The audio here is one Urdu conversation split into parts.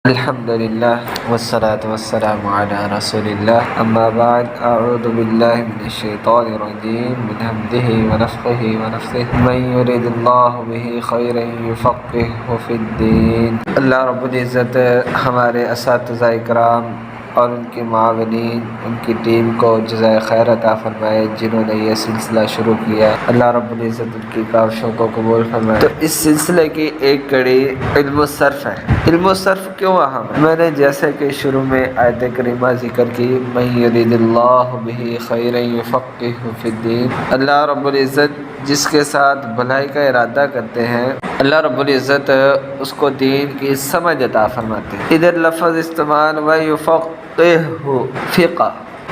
الحمدللہ والصلاة والسلام علی رسول اللہ اما بعد اعوذ باللہ من الشیطان الرجیم من حمدہ ونفخہ ونفثہ من یرید اللہ بہ خیرا یفقہہ فی الدین۔ اللہ رب العزت ہمارے اساتذہ کرام اور ان کے معاونین، ان کی ٹیم کو جزائے خیر عطا فرمائے جنہوں نے یہ سلسلہ شروع کیا۔ اللہ رب العزت ان کی کاوشوں کو قبول فرمائے۔ تو اس سلسلے کی ایک کڑی علم الصرف ہے۔ علم الصرف کیوں اہم ہے؟ میں نے جیسے کہ شروع میں آیت کریمہ ذکر کی، من یرید اللہ بہ خیرا یفقہہ فی الدین، اللہ رب العزت جس کے ساتھ بھلائی کا ارادہ کرتے ہیں اللہ رب العزت اس کو دین کی سمجھ عطا فرماتے ہیں۔ ادھر لفظ استعمال وَيُفَقِّهُ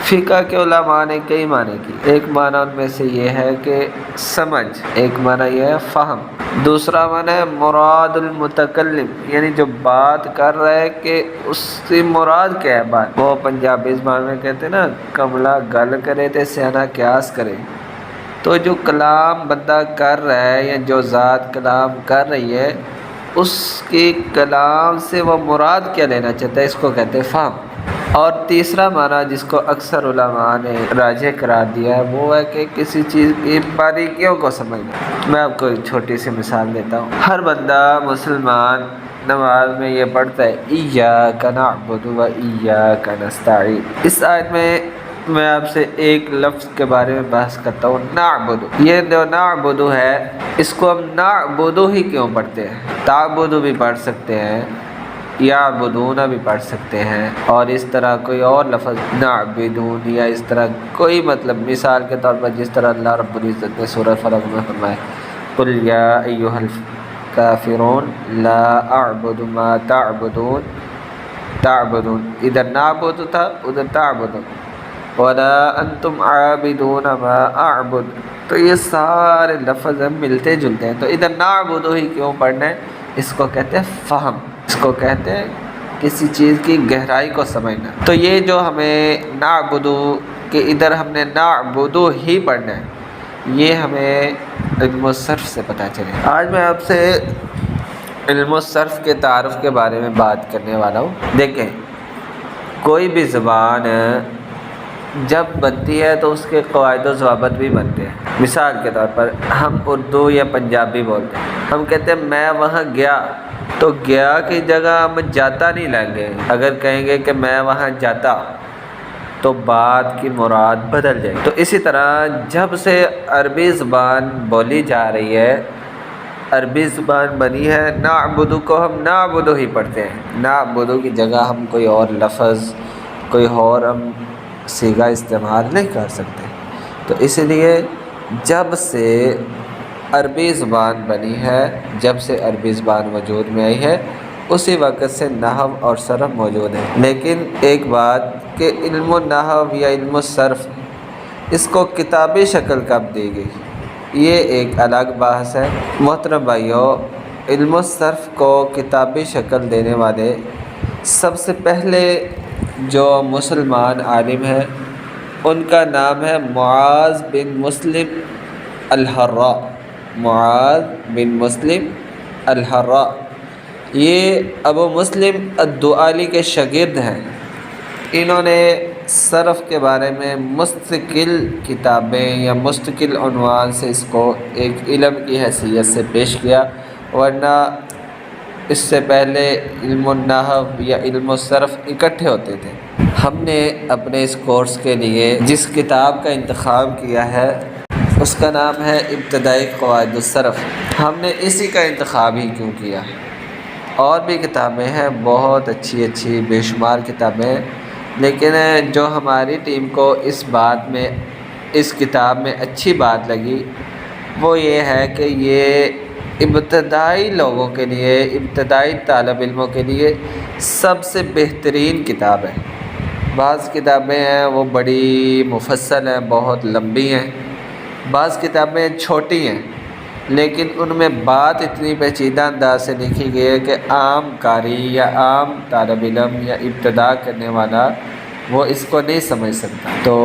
فقہ کے علماء نے کئی معنی کی۔ ایک معنی ان میں سے یہ ہے کہ سمجھ، ایک معنی یہ ہے فہم، دوسرا معنی ہے مراد المتکلم، یعنی جو بات کر رہا ہے کہ اس سے مراد کیا ہے بات۔ وہ پنجابی زبان میں کہتے ہیں نا، کملا گل کرے تے سیانا قیاس کرے۔ تو جو کلام بندہ کر رہا ہے یا جو ذات کلام کر رہی ہے، اس کے کلام سے وہ مراد کیا لینا چاہتا ہے، اس کو کہتے ہیں فہم۔ اور تیسرا معنی جس کو اکثر علماء نے راجح قرار دیا ہے وہ ہے کہ کسی چیز کی باریکیوں کو سمجھنا۔ میں آپ کو ایک چھوٹی سی مثال دیتا ہوں۔ ہر بندہ مسلمان نماز میں یہ پڑھتا ہے ایاک نعبد و ایاک نستعین۔ اس آیت میں آپ سے ایک لفظ کے بارے میں بحث کرتا ہوں، نعبد۔ یہ جو نعبد ہے اس کو ہم نعبد ہی کیوں پڑھتے ہیں؟ تعبد بھی پڑھ سکتے ہیں، یعبدون بھی پڑھ سکتے ہیں، اور اس طرح کوئی اور لفظ نعبدون یا اس طرح کوئی مطلب، مثال کے طور پر جس طرح اللہ رب العزت نے سورہ فلق میں فرمایا قل یا ایھا الکافرون لا اعبد ما تعبدون، ادھر نعبد تھا ادھر تعبدون، ولا انتم عابدون ما اعبد۔ تو یہ سارے لفظ ملتے جلتے ہیں، تو ادھر نعبد ہی کیوں پڑھنا ہے؟ اس کو کہتے ہیں فہم، اس کو کہتے ہیں کسی چیز کی گہرائی کو سمجھنا۔ تو یہ جو ہمیں نعبد کہ ادھر ہم نے نعبد ہی پڑھنا ہے، یہ ہمیں علم الصرف سے پتہ چلے۔ آج میں آپ سے علم الصرف کے تعارف کے بارے میں بات کرنے والا ہوں۔ دیکھیں، کوئی بھی زبان جب بنتی ہے تو اس کے قواعد و ضوابط بھی بنتے ہیں۔ مثال کے طور پر ہم اردو یا پنجابی بولتے ہیں، ہم کہتے ہیں میں وہاں گیا، تو گیا کی جگہ ہم جاتا نہیں لیں گے۔ اگر کہیں گے کہ میں وہاں جاتا تو بات کی مراد بدل جائے گی۔ تو اسی طرح جب سے عربی زبان بولی جا رہی ہے، عربی زبان بنی ہے، نعبدو کو ہم نعبدو ہی پڑھتے ہیں۔ نعبدو کی جگہ ہم کوئی اور لفظ، کوئی اور ہم صیغہ استعمال نہیں کر سکتے۔ تو اس لیے جب سے عربی زبان بنی ہے، جب سے عربی زبان وجود میں آئی ہے، اسی وقت سے نحو اور صرف موجود ہے۔ لیکن ایک بات کہ علم النحو یا علم الصرف اس کو کتابی شکل کب دی گئی، یہ ایک الگ بحث ہے۔ محترم بھائیو، علم الصرف کو کتابی شکل دینے والے سب سے پہلے جو مسلمان عالم ہیں ان کا نام ہے معاذ بن مسلم الحراء۔ معاذ بن مسلم الحراء یہ ابو مسلم الدؤلی کے شاگرد ہیں۔ انہوں نے صرف کے بارے میں مستقل کتابیں یا مستقل عنوان سے اس کو ایک علم کی حیثیت سے پیش کیا، ورنہ اس سے پہلے علم النحو یا علم الصرف اکٹھے ہوتے تھے۔ ہم نے اپنے اس کورس کے لیے جس کتاب کا انتخاب کیا ہے اس کا نام ہے ابتدائی قواعد الصرف۔ ہم نے اسی کا انتخاب ہی کیوں کیا؟ اور بھی کتابیں ہیں، بہت اچھی بے شمار کتابیں ہیں، لیکن جو ہماری ٹیم کو اس کتاب میں اچھی بات لگی وہ یہ ہے کہ یہ ابتدائی لوگوں کے لیے، ابتدائی طالب علموں کے لیے سب سے بہترین کتاب ہے۔ بعض کتابیں ہیں وہ بڑی مفصل ہیں، بہت لمبی ہیں، بعض کتابیں چھوٹی ہیں، لیکن ان میں بات اتنی پیچیدہ انداز سے لکھی گئی ہے کہ عام قاری یا عام طالب علم یا ابتدا کرنے والا وہ اس کو نہیں سمجھ سکتا۔ تو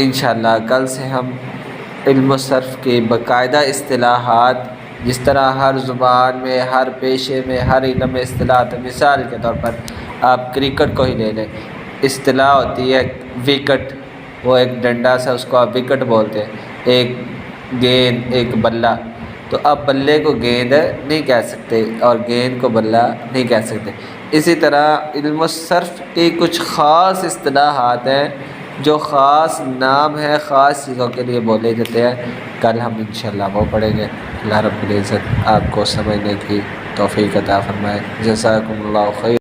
انشاءاللہ کل سے ہم علم الصرف کی باقاعدہ اصطلاحات جس طرح ہر زبان میں، ہر پیشے میں، ہر علم میں اصطلاح ہے۔ مثال کے طور پر آپ کرکٹ کو ہی لے لیں، اصطلاح ہوتی ہے وکٹ، وہ ایک ڈنڈا سا، اس کو آپ وکٹ بولتے ہیں، ایک گیند، ایک بلہ۔ تو آپ بلے کو گیند نہیں کہہ سکتے اور گیند کو بلہ نہیں کہہ سکتے۔ اسی طرح علم الصرف کی کچھ خاص اصطلاحات ہیں جو خاص نام ہے، خاص چیزوں کے لیے بولے جاتے ہیں۔ کل ہم انشاءاللہ وہ پڑھیں گے۔ اللہ رب العزت آپ کو سمجھنے کی توفیق عطا فرمائے۔ جزاکم اللہ خیر۔